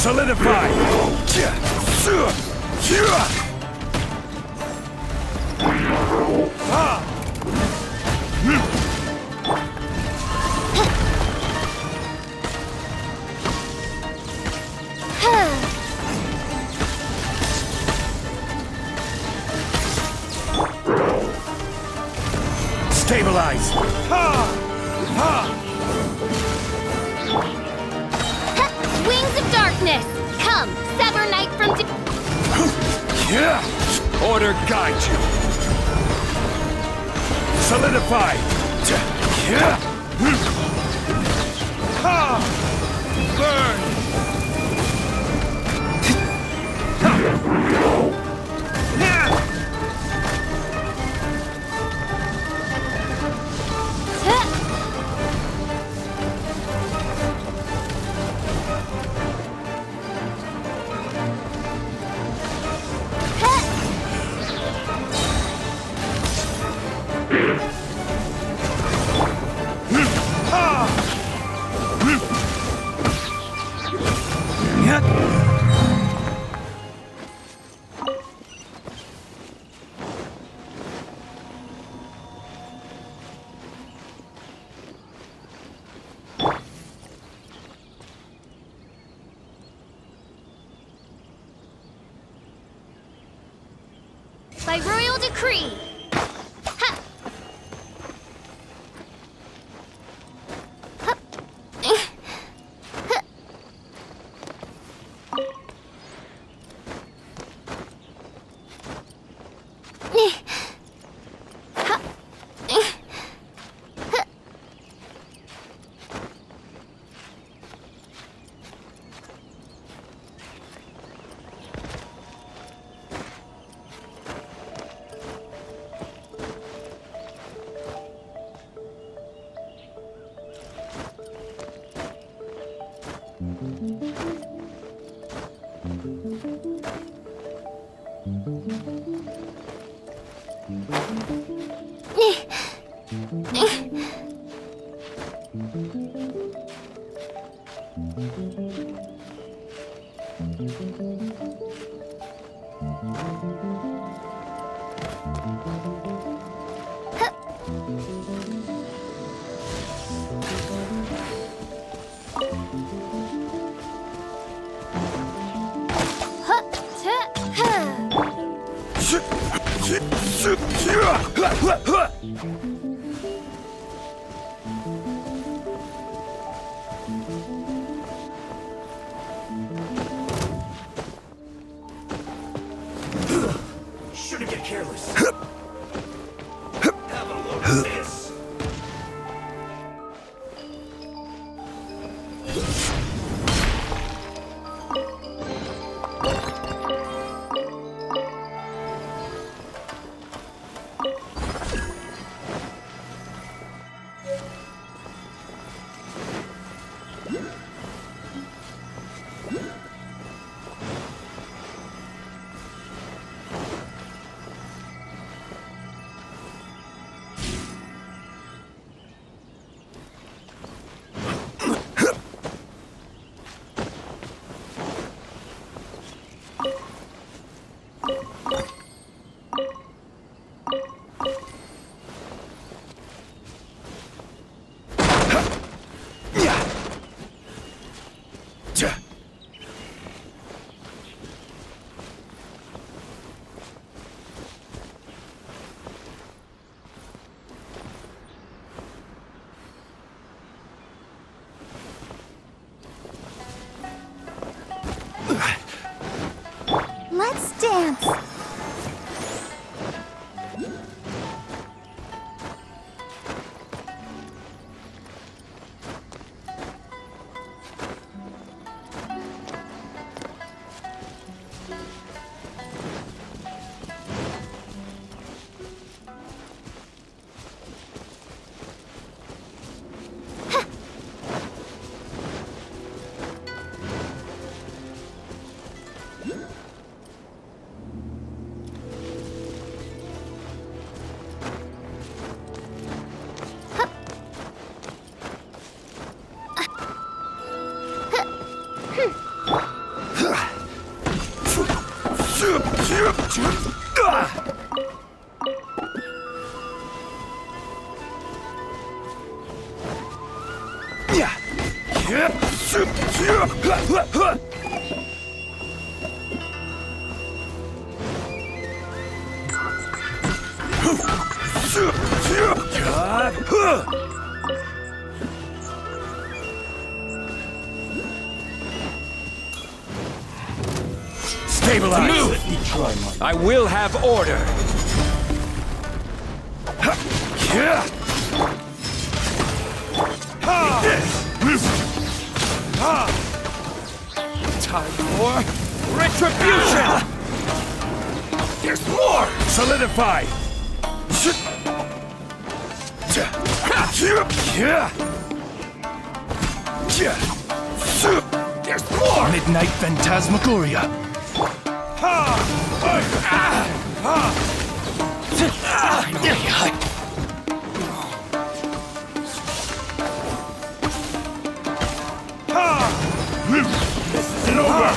Solidify! Stabilize! Wings of darkness! Come, sever night from Order guide you! Solidify! Burn! by royal decree. Ha! Hup. Shouldn't get careless. Have a look at this. Stabilize! Move! Let me try my... I will have order! Time for retribution! There's more! Solidify! There's more! Midnight Phantasmagoria! This isn't over!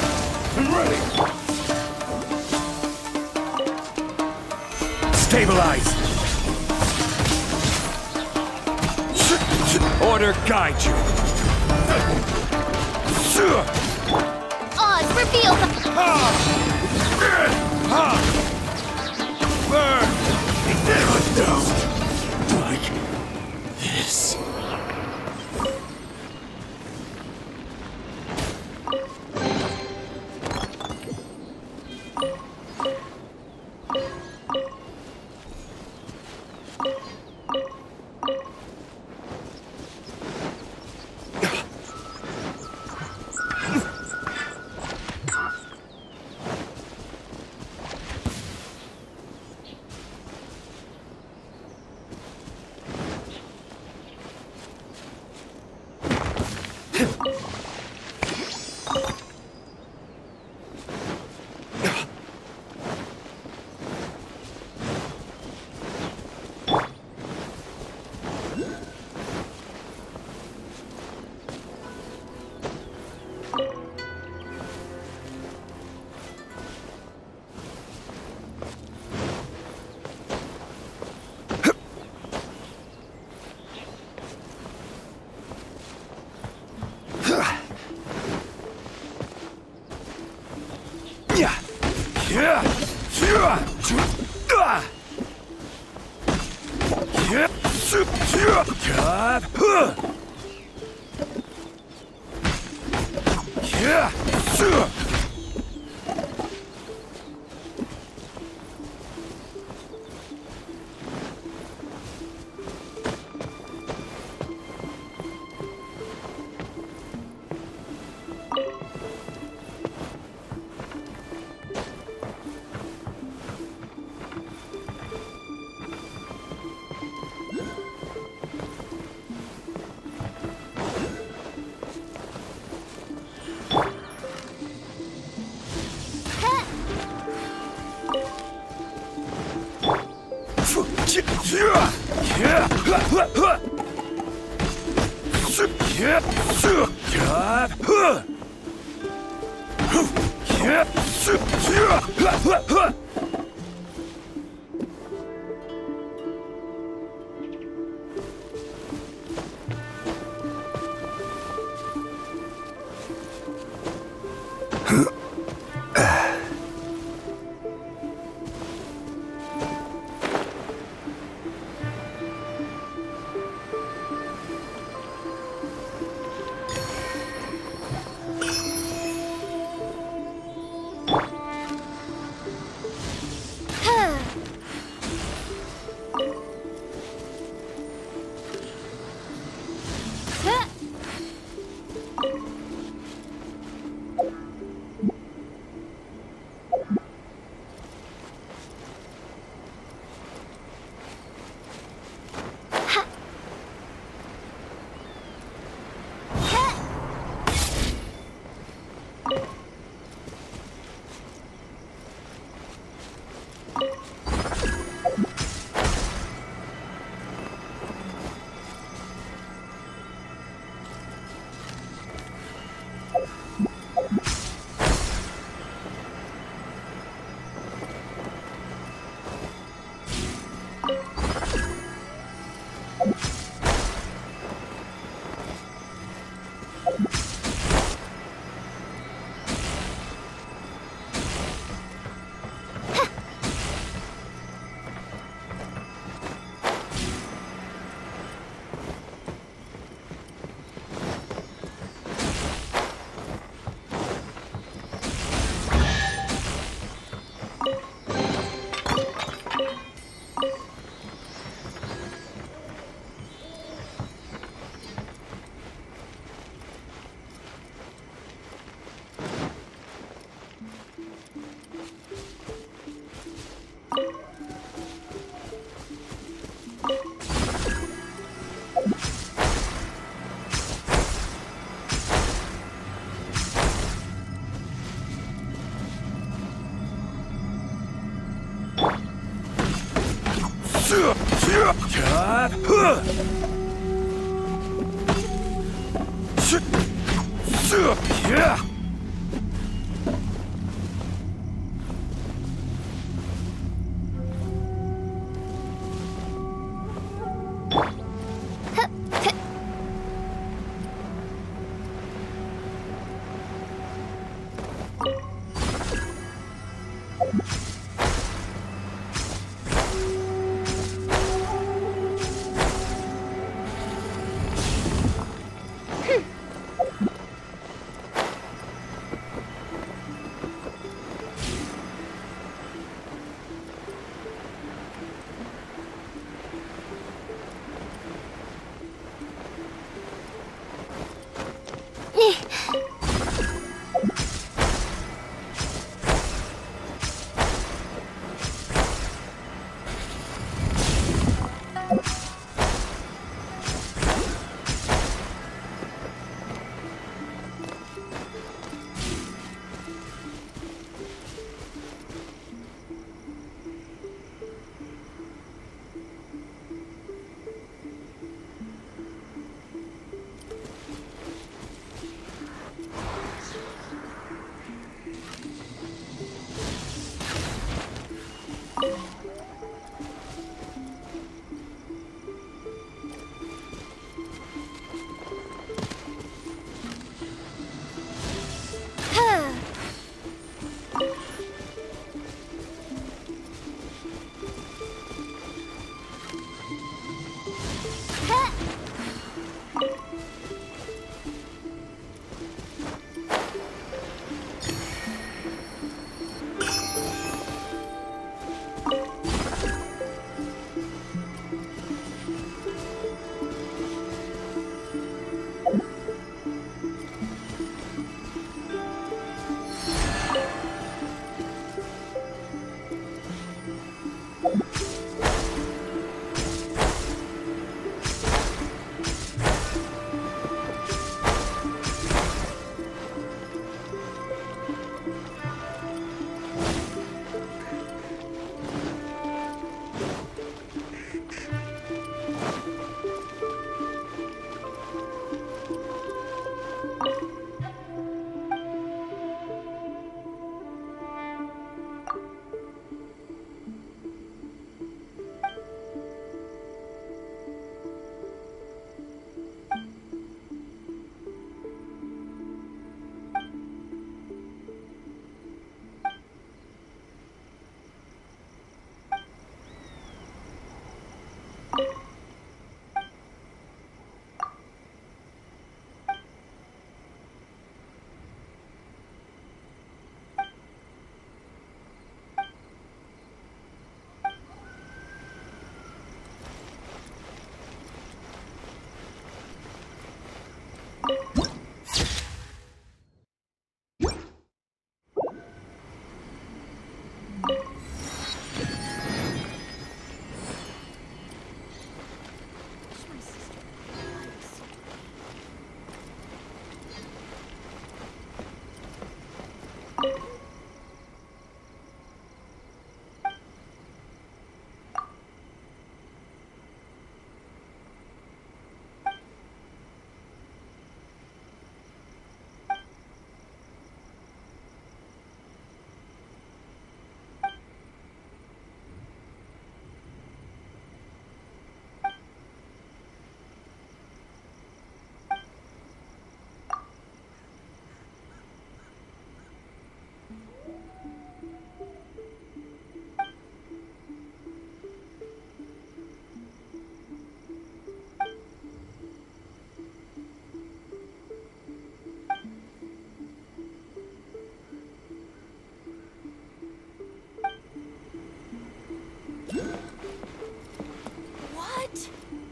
I'm ready! Stabilize! Order guide you! Oz, reveal the... Burn! It never does! Like this.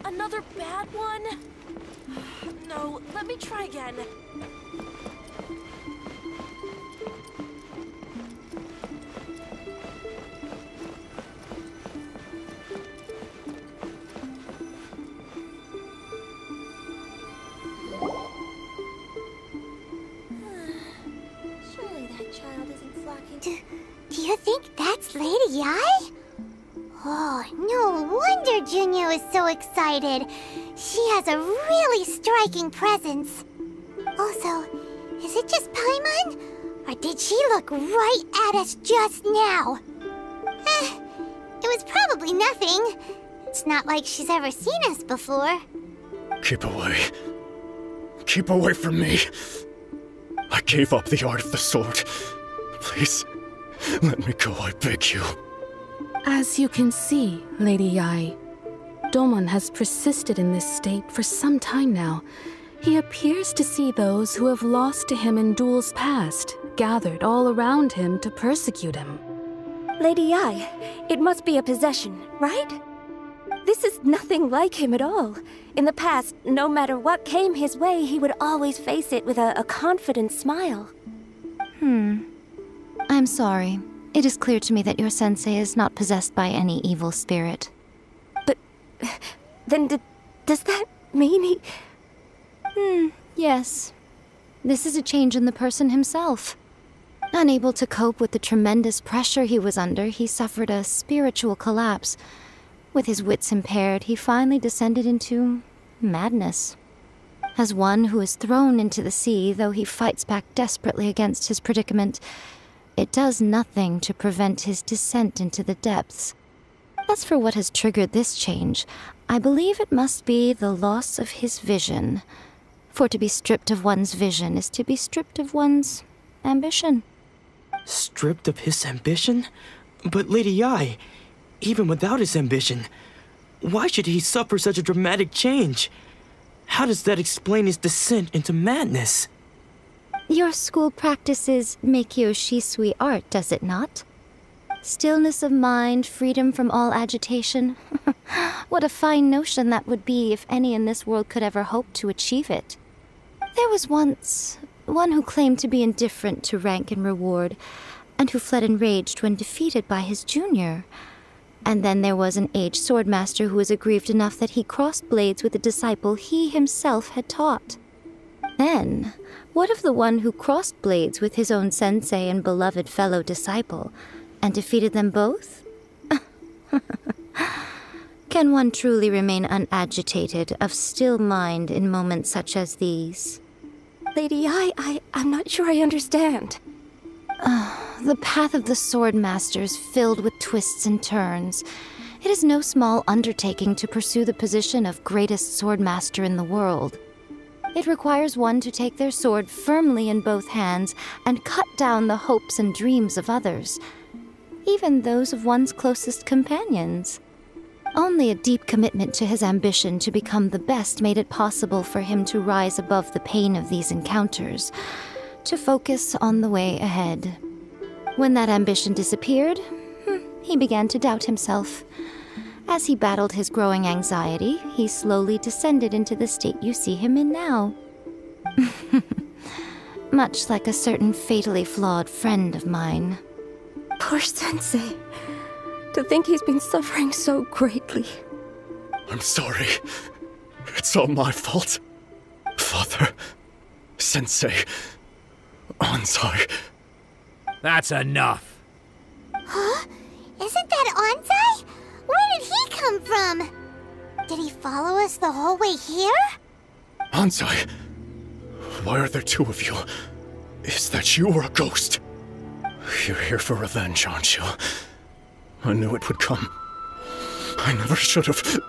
Another bad one? No, let me try again. so excited. She has a really striking presence. Also, is it just Paimon? Or did she look right at us just now? It was probably nothing. It's not like she's ever seen us before. Keep away. Keep away from me. I gave up the art of the sword. Please, let me go, I beg you. As you can see, Lady Yae, Domon has persisted in this state for some time now. He appears to see those who have lost to him in duels past, gathered all around him to persecute him. Lady Yae, it must be a possession, right? This is nothing like him at all. In the past, no matter what came his way, he would always face it with a confident smile. I'm sorry. It is clear to me that your sensei is not possessed by any evil spirit. But then does that mean he... Yes. This is a change in the person himself. Unable to cope with the tremendous pressure he was under, he suffered a spiritual collapse. With his wits impaired, he finally descended into madness. As one who is thrown into the sea, though he fights back desperately against his predicament, it does nothing to prevent his descent into the depths. As for what has triggered this change, I believe it must be the loss of his vision. For to be stripped of one's vision is to be stripped of one's ambition. Stripped of his ambition? But Lady Yae, even without his ambition, why should he suffer such a dramatic change? How does that explain his descent into madness? Your school practices Meikyo Shisui art, does it not? Stillness of mind, freedom from all agitation. What a fine notion that would be if any in this world could ever hope to achieve it. There was once one who claimed to be indifferent to rank and reward, and who fled enraged when defeated by his junior. And then there was an aged swordmaster who was aggrieved enough that he crossed blades with a disciple he himself had taught. Then, what of the one who crossed blades with his own sensei and beloved fellow disciple, and defeated them both? Can one truly remain unagitated, of still mind in moments such as these? Lady Yae, I'm not sure I understand. The path of the swordmaster is filled with twists and turns. It is no small undertaking to pursue the position of greatest swordmaster in the world. It requires one to take their sword firmly in both hands and cut down the hopes and dreams of others, even those of one's closest companions. Only a deep commitment to his ambition to become the best made it possible for him to rise above the pain of these encounters, to focus on the way ahead. When that ambition disappeared, he began to doubt himself. As he battled his growing anxiety, he slowly descended into the state you see him in now. Much like a certain fatally flawed friend of mine. Poor sensei. To think he's been suffering so greatly. I'm sorry. It's all my fault. Father, Sensei, Anzai. That's enough. Huh? Isn't that Anzai? Where did he come from? Did he follow us the whole way here? Anzai, why are there two of you? Is that you or a ghost? You're here for revenge, aren't you? I knew it would come. I never should have.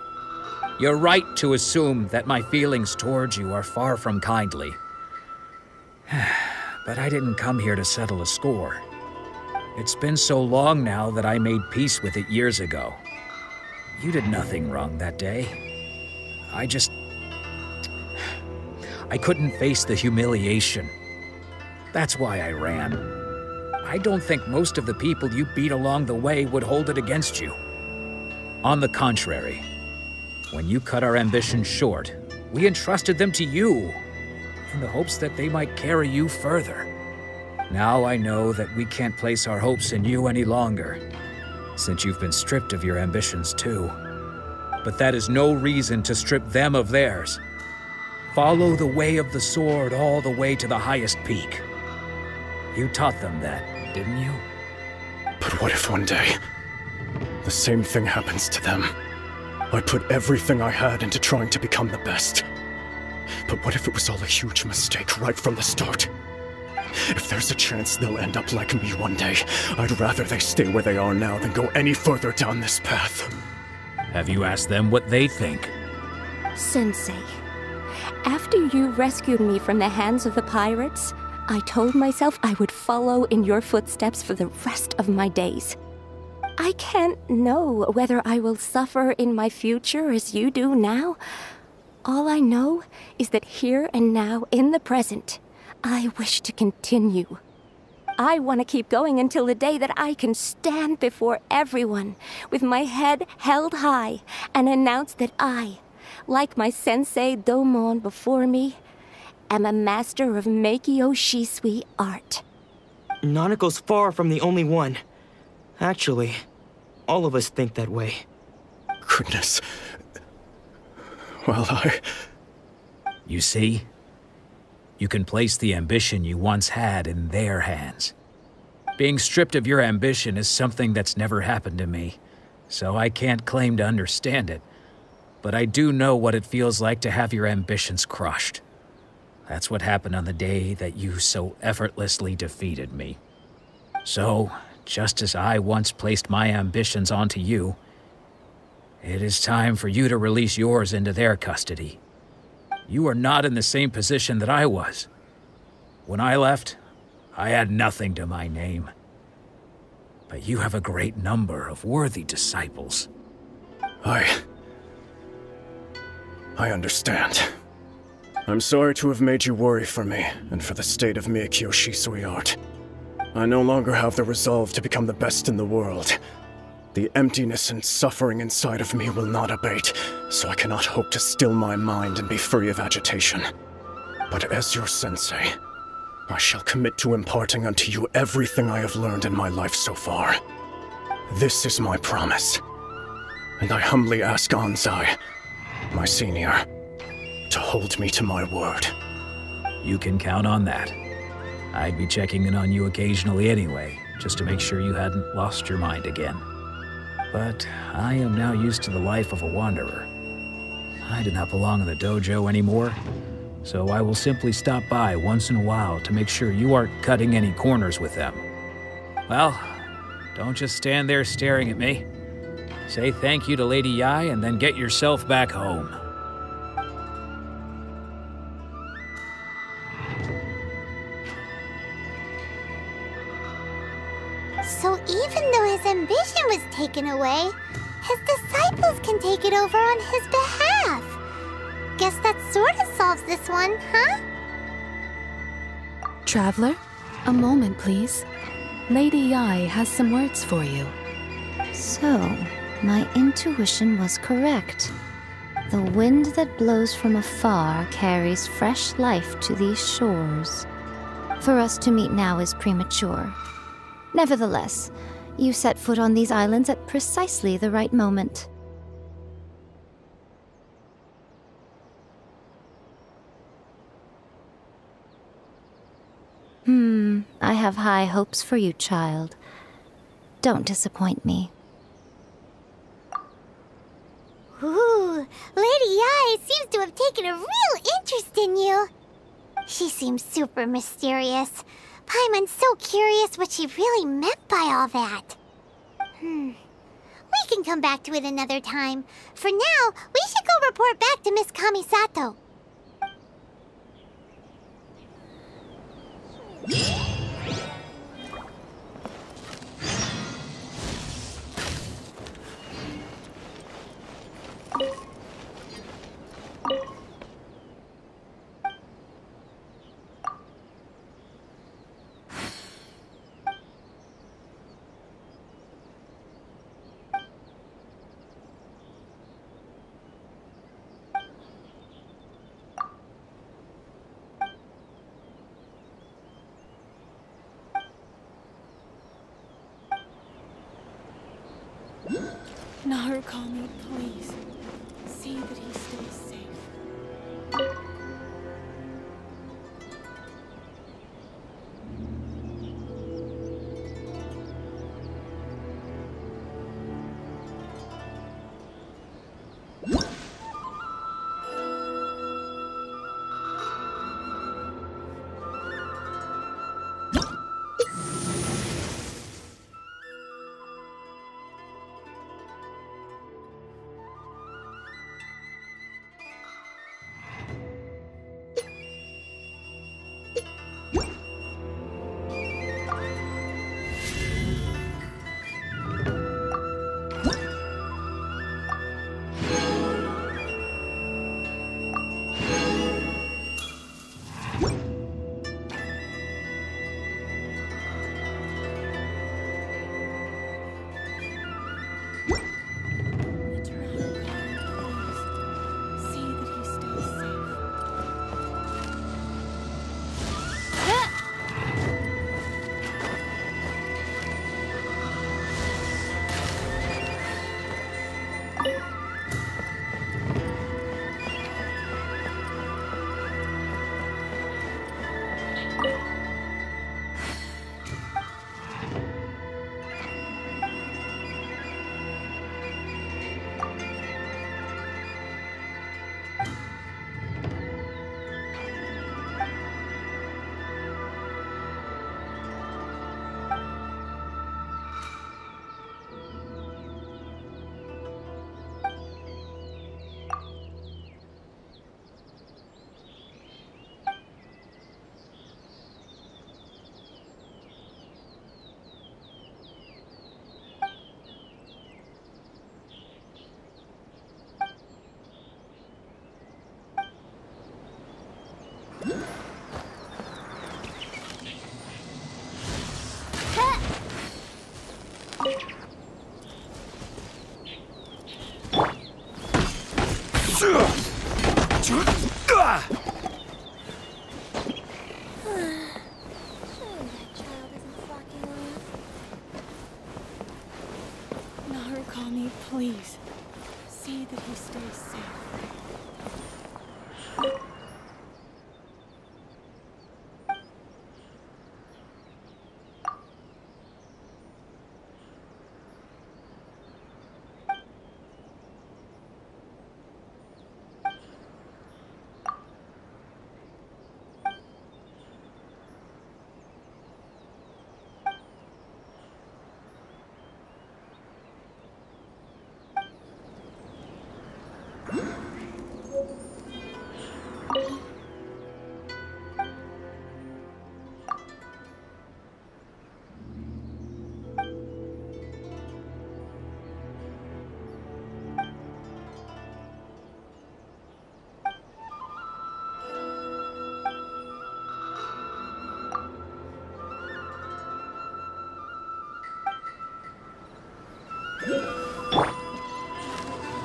You're right to assume that my feelings towards you are far from kindly. But I didn't come here to settle a score. It's been so long now that I made peace with it years ago. You did nothing wrong that day. I couldn't face the humiliation. That's why I ran. I don't think most of the people you beat along the way would hold it against you. On the contrary, when you cut our ambitions short, we entrusted them to you, in the hopes that they might carry you further. Now I know that we can't place our hopes in you any longer, since you've been stripped of your ambitions too. But that is no reason to strip them of theirs. Follow the way of the sword all the way to the highest peak. You taught them that, didn't you? But what if one day, the same thing happens to them? I put everything I had into trying to become the best. But what if it was all a huge mistake right from the start? If there's a chance they'll end up like me one day, I'd rather they stay where they are now than go any further down this path. Have you asked them what they think? Sensei, after you rescued me from the hands of the pirates, I told myself I would follow in your footsteps for the rest of my days. I can't know whether I will suffer in my future as you do now. All I know is that here and now, in the present, I wish to continue. I want to keep going until the day that I can stand before everyone with my head held high and announce that I, like my sensei Domon before me, am a master of Meikyo Shisui art. Nanako's far from the only one. Actually, all of us think that way. Goodness. Well, You see? You can place the ambition you once had in their hands. Being stripped of your ambition is something that's never happened to me, so I can't claim to understand it. But I do know what it feels like to have your ambitions crushed. That's what happened on the day that you so effortlessly defeated me. So, just as I once placed my ambitions onto you, it is time for you to release yours into their custody. You are not in the same position that I was. When I left, I had nothing to my name. But you have a great number of worthy disciples. I understand. I'm sorry to have made you worry for me, and for the state of Meikyo Shisui art. I no longer have the resolve to become the best in the world. The emptiness and suffering inside of me will not abate, so I cannot hope to still my mind and be free of agitation. But as your sensei, I shall commit to imparting unto you everything I have learned in my life so far. This is my promise. And I humbly ask Anzai, my senior, to hold me to my word. You can count on that. I'd be checking in on you occasionally anyway, just to make sure you hadn't lost your mind again. But I am now used to the life of a wanderer. I do not belong in the dojo anymore, so I will simply stop by once in a while to make sure you aren't cutting any corners with them. Well, don't just stand there staring at me. Say thank you to Lady Yai and then get yourself back home. So even though his ambition was taken away, his disciples can take it over on his behalf. Guess that sort of solves this one, huh? Traveler, a moment, please. Lady Yai has some words for you. So, my intuition was correct. The wind that blows from afar carries fresh life to these shores. For us to meet now is premature. Nevertheless, you set foot on these islands at precisely the right moment. I have high hopes for you, child. Don't disappoint me. Ooh, Lady Yai seems to have taken a real interest in you. She seems super mysterious. Paimon's so curious what she really meant by all that. We can come back to it another time. For now, we should go report back to Miss Kamisato. Narukami, please. See that he stays safe. Narukami, please. See that he stays safe.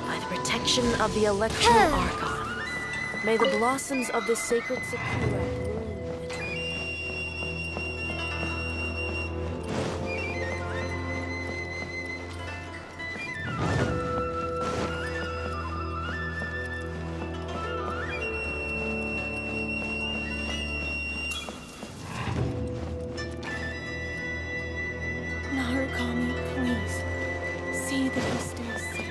By the protection of the Electro Archon, may the blossoms of the sacred Sakura bloom eternally. Narukami, please. See that he stays safe.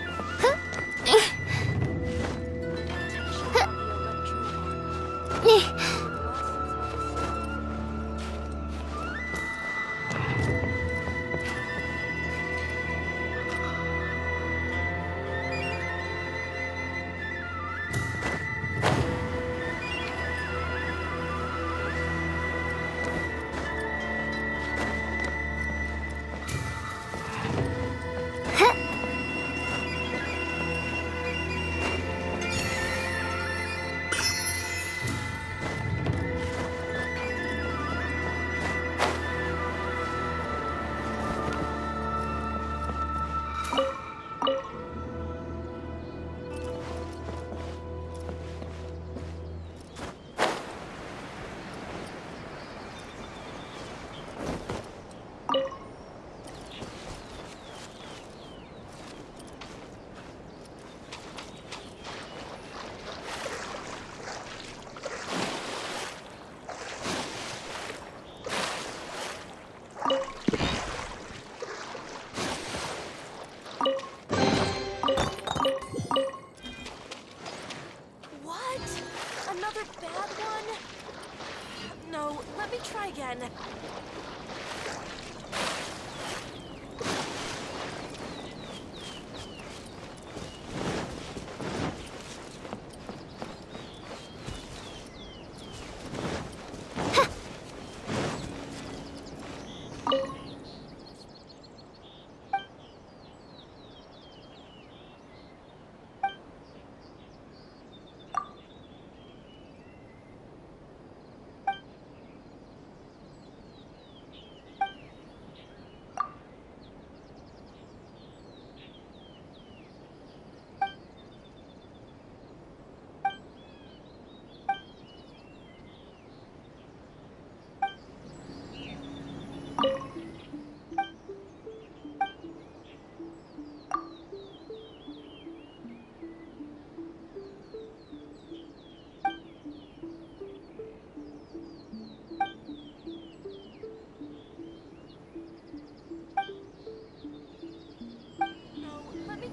Another bad one? No, let me try again.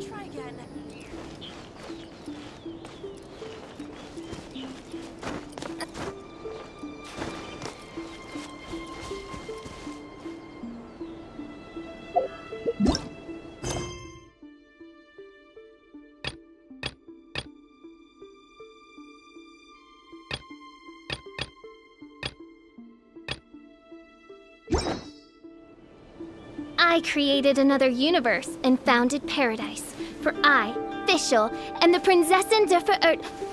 Try again. I created another universe and founded paradise. For I, Fischl, am the Prinzessin der Verirrten.